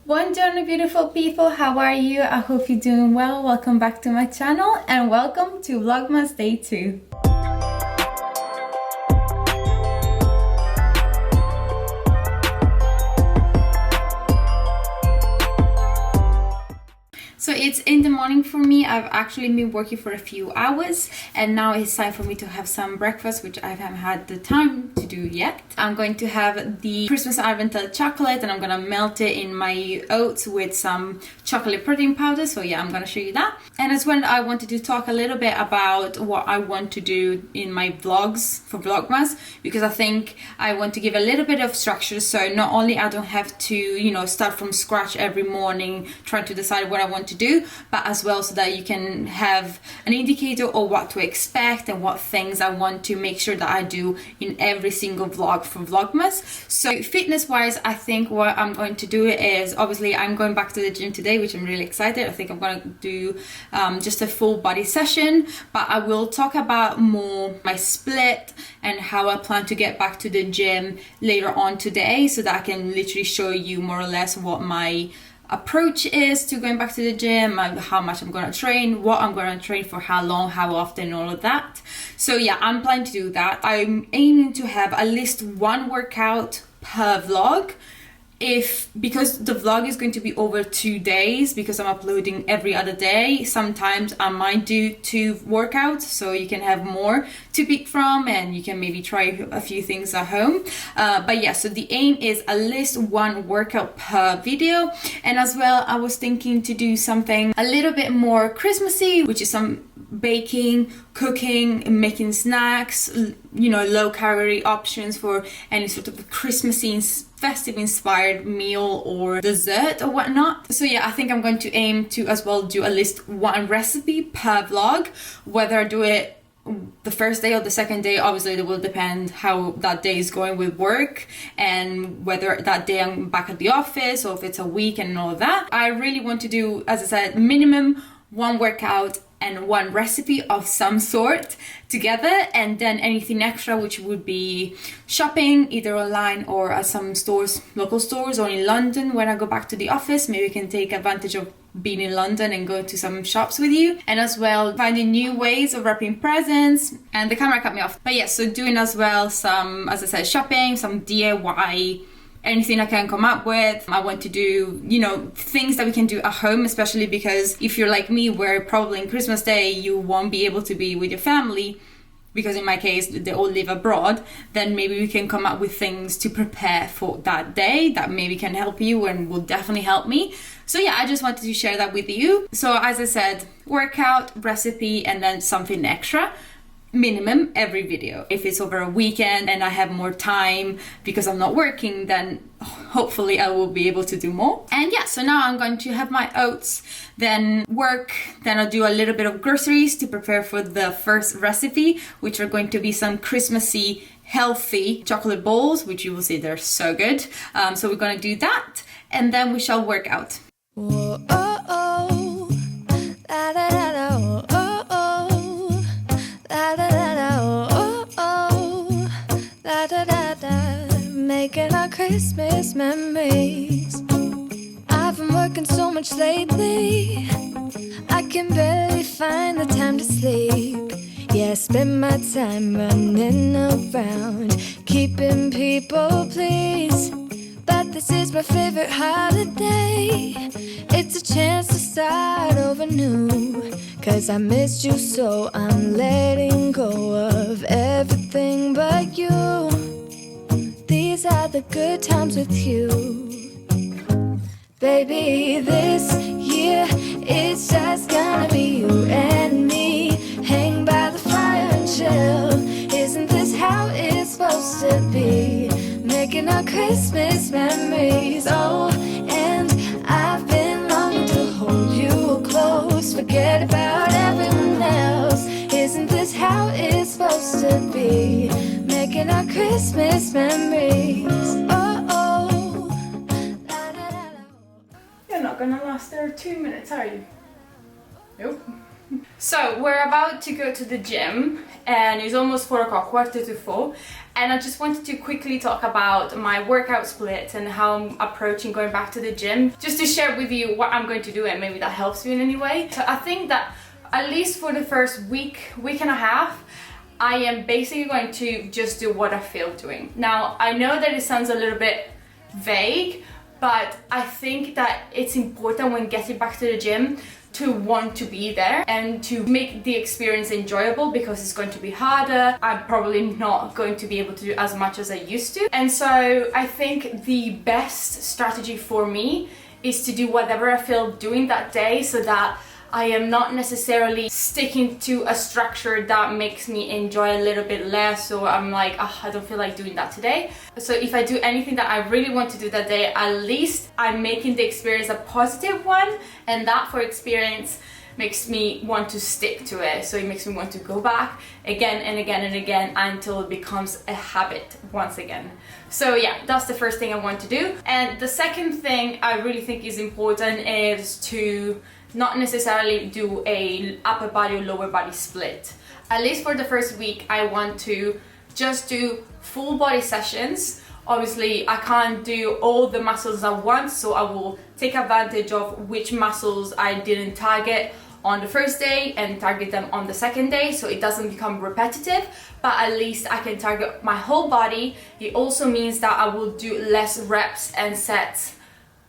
Buongiorno beautiful people, how are you? I hope you're doing well. Welcome back to my channel and welcome to Vlogmas Day 2. So it's in the morning for me. I've actually been working for a few hours and now it's time for me to have some breakfast, which I haven't had the time to do yet. I'm going to have the Christmas Untitled chocolate and I'm gonna melt it in my oats with some chocolate protein powder. So yeah, I'm gonna show you that. And as well, I wanted to talk a little bit about what I want to do in my vlogs for Vlogmas, because I think I want to give a little bit of structure. So not only I don't have to, start from scratch every morning trying to decide what I want to do, but as well so that you can have an indicator of what to expect and what things I want to make sure that I do in every single vlog for Vlogmas. So fitness wise, I think what I'm going to do is, obviously I'm going back to the gym today, which I'm really excited. I think I'm going to do just a full body session, but I will talk about more my split and how I plan to get back to the gym later on today, so that I can literally show you more or less what my approach is to going back to the gym, how much I'm going to train, what I'm going to train for, how long, how often, all of that. So yeah, I'm planning to do that. I'm aiming to have at least one workout per vlog, because the vlog is going to be over 2 days, because I'm uploading every other day. Sometimes I might do 2 workouts, so you can have more to pick from and you can maybe try a few things at home. But yeah, so the aim is at least one workout per video. And as well, I was thinking to do something a little bit more Christmassy, which is some baking, cooking, making snacks, low calorie options for any sort of Christmassy festive inspired meal or dessert or whatnot. So yeah, I think I'm going to aim to as well do at least one recipe per vlog. Whether I do it the first day or the second day, obviously it will depend how that day is going with work and whether that day I'm back at the office or if it's a week and all that. I really want to do, as I said, minimum one workout and one recipe of some sort together, and then anything extra, which would be shopping either online or at some stores, local stores, or in London when I go back to the office. Maybe I can take advantage of being in London and go to some shops with you, and as well finding new ways of wrapping presents. And the camera cut me off, but yeah, so doing as well some, as I said, shopping, some DIY, anything I can come up with. I want to do, things that we can do at home, especially because if you're like me, where probably in Christmas Day you won't be able to be with your family, because in my case they all live abroad, then maybe we can come up with things to prepare for that day that maybe can help you and will definitely help me. So yeah, I just wanted to share that with you. So as I said, workout, recipe, and then something extra. Minimum every video. If it's over a weekend and I have more time because I'm not working, then hopefully I will be able to do more. And yeah, so now I'm going to have my oats, then work, then I'll do a little bit of groceries to prepare for the first recipe, which are going to be some Christmassy healthy chocolate balls, which you will see they're so good. So we're going to do that and then we shall work out. Whoa, oh, oh. Da, da, da, da, oh, oh. Da, da, da, da, oh, oh. Da, da, da, da. Making our Christmas memories. I've been working so much lately, I can barely find the time to sleep. Yeah, I spend my time running around, keeping people pleased. But this is my favorite holiday. It's a chance to start over new. 'Cause I missed you, so I'm letting go of everything but you. These are the good times with you. Baby, this year it's just gonna be you and me. Hang by the fire and chill. Isn't this how it's supposed to be? Making our Christmas memories. Oh, and I've been longing to hold you close. Forget about everyone else. Isn't this how it's supposed to be? Making our Christmas memories. Oh, oh. La, da, da, da. You're not gonna last there 2 minutes, are you? Nope. So we're about to go to the gym and it's almost 4 o'clock, quarter to 4, And I just wanted to quickly talk about my workout split and how I'm approaching going back to the gym, just to share with you what I'm going to do and maybe that helps you in any way. So I think that at least for the first week and a half, I am basically going to just do what I feel doing. Now, I know that it sounds a little bit vague, but I think that it's important when getting back to the gym to want to be there and to make the experience enjoyable, because it's going to be harder. I'm probably not going to be able to do as much as I used to. And so I think the best strategy for me is to do whatever I feel doing that day, so that I am not necessarily sticking to a structure that makes me enjoy a little bit less, or I'm like, oh, I don't feel like doing that today. So if I do anything that I really want to do that day, at least I'm making the experience a positive one, and that for experience makes me want to stick to it. So it makes me want to go back again and again and again until it becomes a habit once again. So yeah, that's the first thing I want to do. And the second thing I really think is important is to not necessarily do a upper body or lower body split. At least for the first week, I want to just do full body sessions. Obviously, I can't do all the muscles at once, so I will take advantage of which muscles I didn't target on the first day and target them on the second day, so it doesn't become repetitive, but at least I can target my whole body. It also means that I will do less reps and sets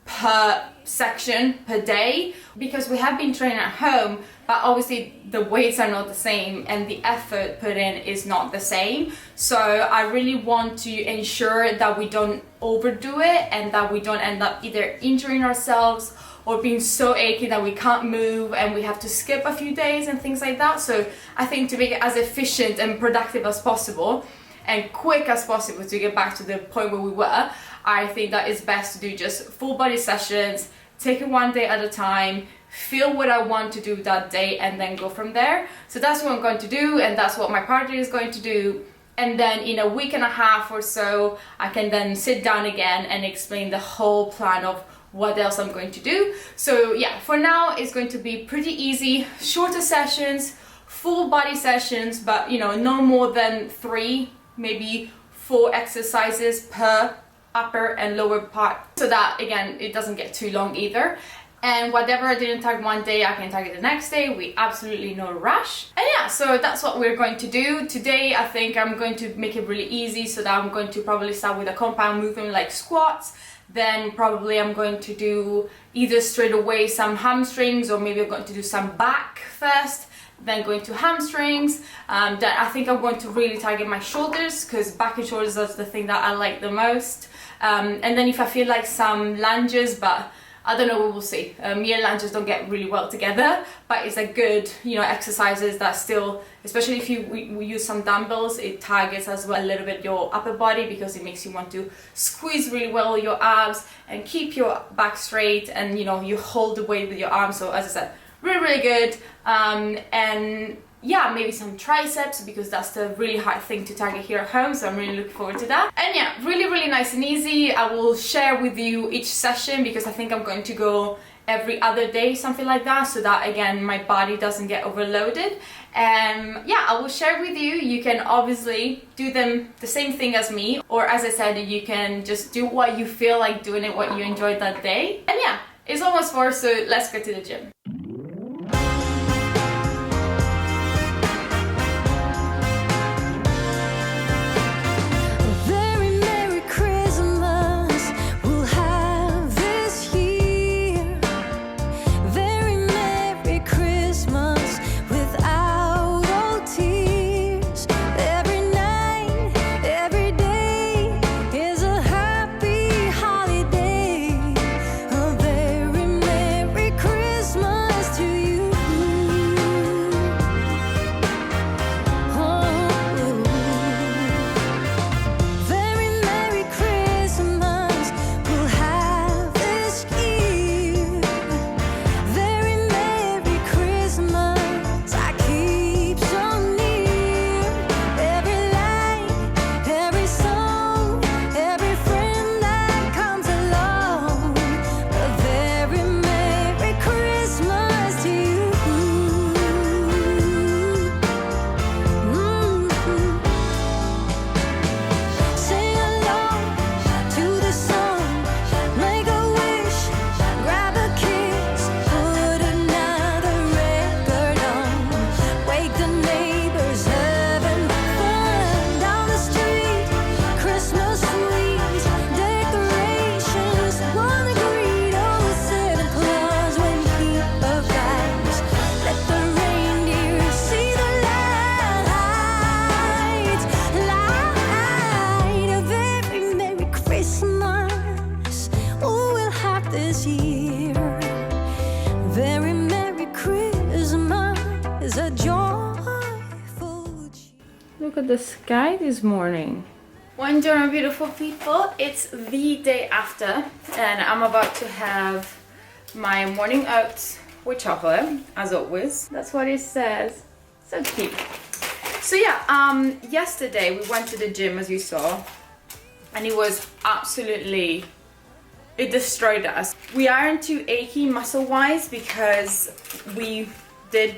per section per day, because we have been training at home, but obviously the weights are not the same and the effort put in is not the same. So I really want to ensure that we don't overdo it and that we don't end up either injuring ourselves or being so achy that we can't move and we have to skip a few days and things like that. So I think to make it as efficient and productive as possible and quick as possible to get back to the point where we were, I think that it's best to do just full body sessions, take it one day at a time, feel what I want to do that day, and then go from there. So that's what I'm going to do, and that's what my partner is going to do. And then in a week and a half or so, I can then sit down again and explain the whole plan of what else I'm going to do. So yeah, for now it's going to be pretty easy, shorter sessions, full body sessions, but you know, no more than 3, maybe 4 exercises per upper and lower part, so that again it doesn't get too long either. And whatever I didn't target one day, I can target the next day. We absolutely no rush. And yeah, so that's what we're going to do today. I think I'm going to make it really easy, so that I'm going to probably start with a compound movement like squats. Then probably I'm going to do either straight away some hamstrings, or maybe I'm going to do some back first, then going to hamstrings. Then I think I'm going to really target my shoulders, because back and shoulders is the thing that I like the most. And then if I feel like some lunges, but I don't know, we will see. Me and lunges don't get really well together, but it's a good, you know, exercises that still, especially if we use some dumbbells, it targets as well a little bit your upper body, because it makes you want to squeeze really well your abs and keep your back straight, and you know, you hold the weight with your arms. So as I said, really good. And yeah, maybe some triceps, because that's the really hard thing to target here at home, so I'm really looking forward to that. And yeah, really nice and easy. I will share with you each session, because I think I'm going to go every other day, something like that, so that again my body doesn't get overloaded. And yeah, I will share with you. You can obviously do them the same thing as me, or as I said, you can just do what you feel like doing it, what you enjoyed that day. And yeah, it's almost 4, so let's go to the gym. Christmas. cheer. Very Merry Christmas, a joyful cheer. Look at the sky this morning. Buongiorno, beautiful people. It's the day after, and I'm about to have my morning oats with chocolate, as always. That's what it says. So cute. So yeah, yesterday we went to the gym, as you saw, and it was absolutely, it destroyed us. We aren't too achy muscle-wise because we did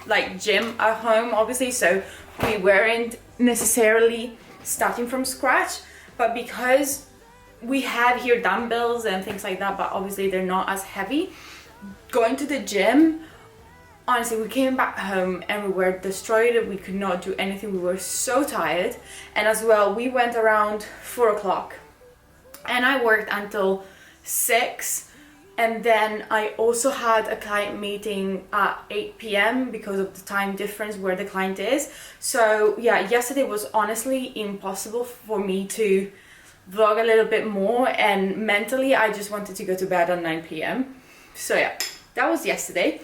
like gym at home, obviously, so we weren't necessarily starting from scratch, but because we have here dumbbells and things like that, but obviously they're not as heavy, going to the gym, honestly, we came back home and we were destroyed. We could not do anything. We were so tired. And as well, we went around 4 o'clock and I worked until 6. And then I also had a client meeting at 8 p.m. because of the time difference where the client is. So yeah, yesterday was honestly impossible for me to vlog a little bit more, and mentally I just wanted to go to bed at 9 p.m. So yeah, that was yesterday.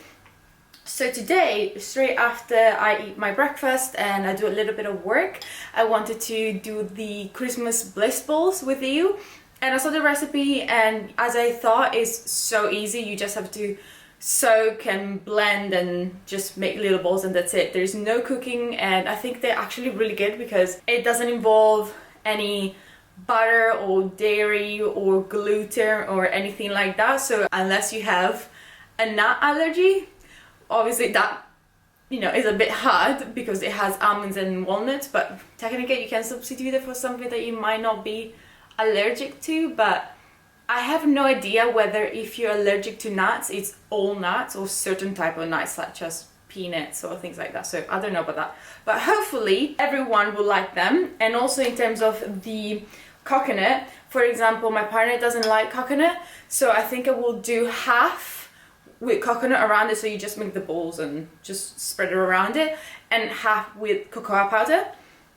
So today, straight after I eat my breakfast and I do a little bit of work, I wanted to do the Christmas Bliss balls with you. And I saw the recipe, and as I thought, it's so easy. You just have to soak and blend and just make little balls, and that's it. There's no cooking, and I think they're actually really good because it doesn't involve any butter or dairy or gluten or anything like that. So unless you have a nut allergy, obviously that, you know, is a bit hard because it has almonds and walnuts, but technically you can substitute it for something that you might not be allergic to. But I have no idea whether if you're allergic to nuts, it's all nuts or certain type of nuts such as peanuts or things like that. So I don't know about that, but hopefully everyone will like them. And also in terms of the coconut, for example, my partner doesn't like coconut, so I think I will do half with coconut around it, so you just make the balls and just spread it around it, and half with cocoa powder.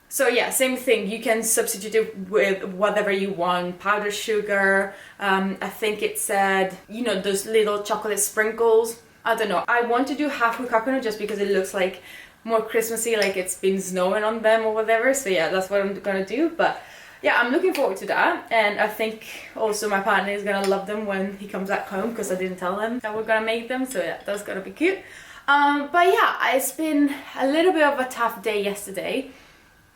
So yeah, same thing, you can substitute it with whatever you want, powdered sugar, I think it said, you know, those little chocolate sprinkles, I don't know. I want to do half with coconut just because it looks like more Christmassy, like it's been snowing on them or whatever. So yeah, that's what I'm gonna do. But yeah, I'm looking forward to that, and I think also my partner is gonna love them when he comes back home because I didn't tell him that we're gonna make them, so yeah, that's gonna be cute. But yeah, it's been a little bit of a tough day yesterday.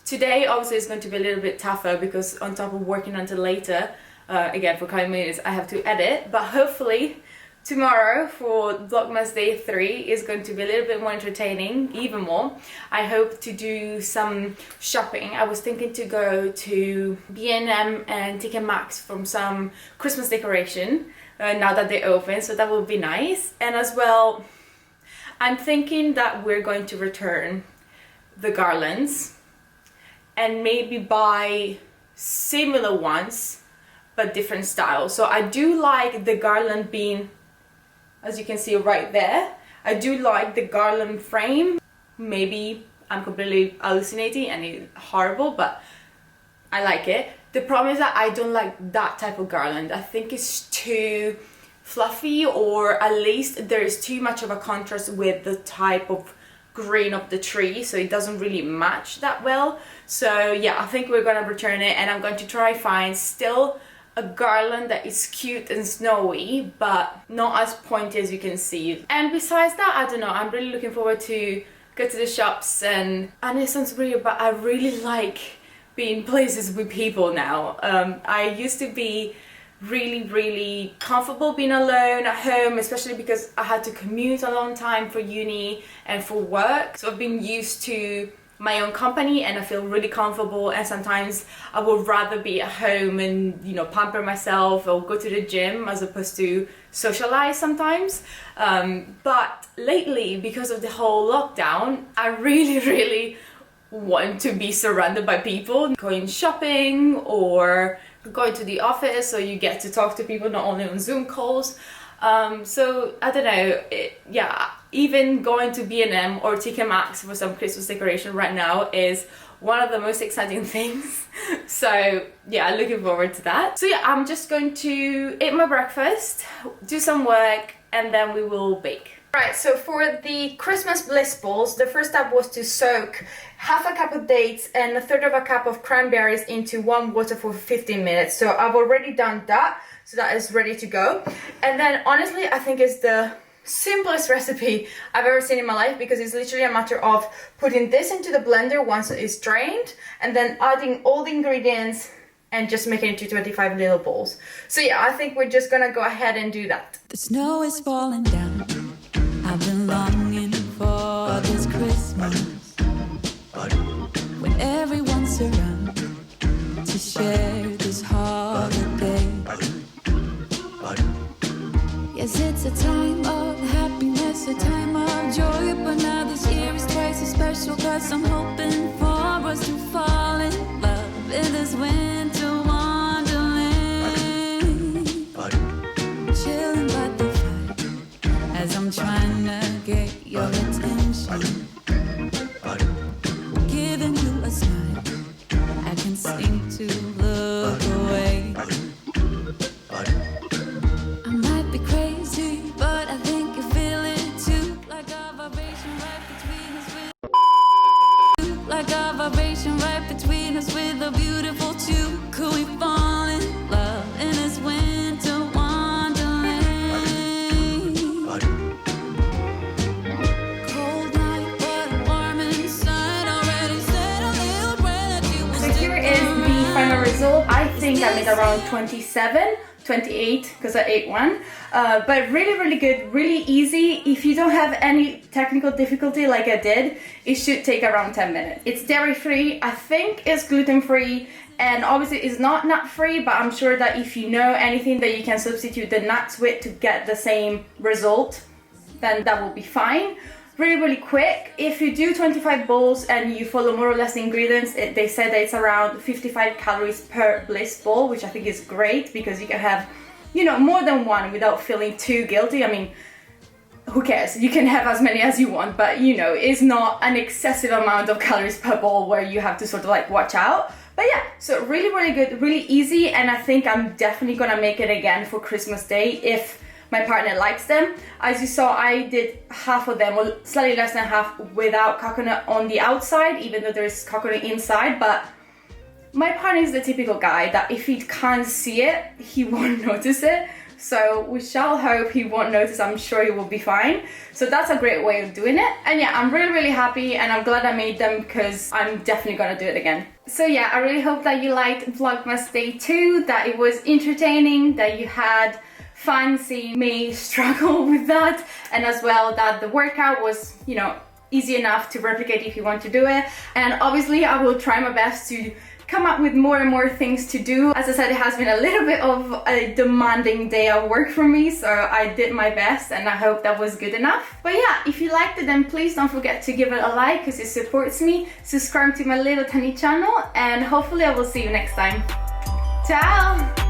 Today obviously is going to be a little bit tougher because on top of working until later, again for coming minutes, I have to edit, but hopefully tomorrow for Vlogmas day 3 is going to be a little bit more entertaining, even more. I hope to do some shopping. I was thinking to go to B&M and TK Maxx from some Christmas decoration now that they're open, so that will be nice. And as well, I'm thinking that we're going to return the garlands and maybe buy similar ones but different styles. So I do like the garland being, as you can see right there, I do like the garland frame. Maybe I'm completely hallucinating and it's horrible, but I like it. The problem is that I don't like that type of garland. I think it's too fluffy, or at least there is too much of a contrast with the type of green of the tree, so it doesn't really match that well. So yeah, I think we're gonna return it, and I'm going to try find still a garland that is cute and snowy but not as pointy as you can see. And besides that, I don't know, I'm really looking forward to go to the shops, and it sounds weird, but I really like being places with people now. I used to be really comfortable being alone at home, especially because I had to commute a long time for uni and for work, so I've been used to my own company and I feel really comfortable, and sometimes I would rather be at home and, you know, pamper myself or go to the gym as opposed to socialize sometimes. But lately, because of the whole lockdown, I really want to be surrounded by people, going shopping or going to the office, so you get to talk to people not only on Zoom calls. So I don't know, yeah, even going to B&M or TK Maxx for some Christmas decoration right now is one of the most exciting things. So yeah, I'm looking forward to that. So yeah, I'm just going to eat my breakfast, do some work, and then we will bake. Right, so for the Christmas Bliss balls, the first step was to soak half a cup of dates and a third of a cup of cranberries into warm water for 15 minutes. So I've already done that, so that is ready to go. And then honestly, I think it's the simplest recipe I've ever seen in my life, because it's literally a matter of putting this into the blender once it's drained, and then adding all the ingredients and just making it to 25 little balls. So yeah, I think we're just gonna go ahead and do that. The snow is falling down. I've been longing for this Christmas, when everyone's around to share this holiday. Yes, it's a time of happiness, a time of joy, but now this year is twice as special, 'cause I'm hoping for us to fall in love in this winter wonderland. Chilling by the fire as I'm trying to get your attention, giving you a smile, I can seem to look away. I might be crazy, but I think you feel it too, like a vibration right between us with, like a vibration right between us with a beautiful two. Could we fall in love in this winter wonderland? Cold night, but warm inside. Already said a little prayer that you will So stick here is the final result. I think I made around 27, 28, because I ate one. But really good, really easy. If you don't have any technical difficulty like I did, it should take around 10 minutes. It's dairy-free, I think it's gluten-free, and obviously it's not nut-free, but I'm sure that if you know anything that you can substitute the nuts with to get the same result, then that will be fine. Really quick. If you do 25 balls and you follow more or less the ingredients, they said that it's around 55 calories per Bliss ball, which I think is great, because you can have, you know, more than one without feeling too guilty. I mean, who cares? You can have as many as you want, but you know, it's not an excessive amount of calories per ball where you have to sort of like watch out. But yeah, so really good, really easy, and I think I'm definitely gonna make it again for Christmas Day if my partner likes them. As you saw, I did half of them, or slightly less than half, without coconut on the outside, even though there is coconut inside. But my partner is the typical guy that if he can't see it, he won't notice it. So we shall hope he won't notice. I'm sure he will be fine. So that's a great way of doing it. And yeah, I'm really happy, and I'm glad I made them, because I'm definitely gonna do it again. So yeah, I really hope that you liked Vlogmas Day 2, that it was entertaining, that you had fun seeing me struggle with that, and as well that the workout was, you know, easy enough to replicate if you want to do it. And obviously I will try my best to come up with more and more things to do. As I said, it has been a little bit of a demanding day of work for me, so I did my best, and I hope that was good enough. But yeah, if you liked it, then please don't forget to give it a like, because it supports me. Subscribe to my little tiny channel, and hopefully I will see you next time. Ciao!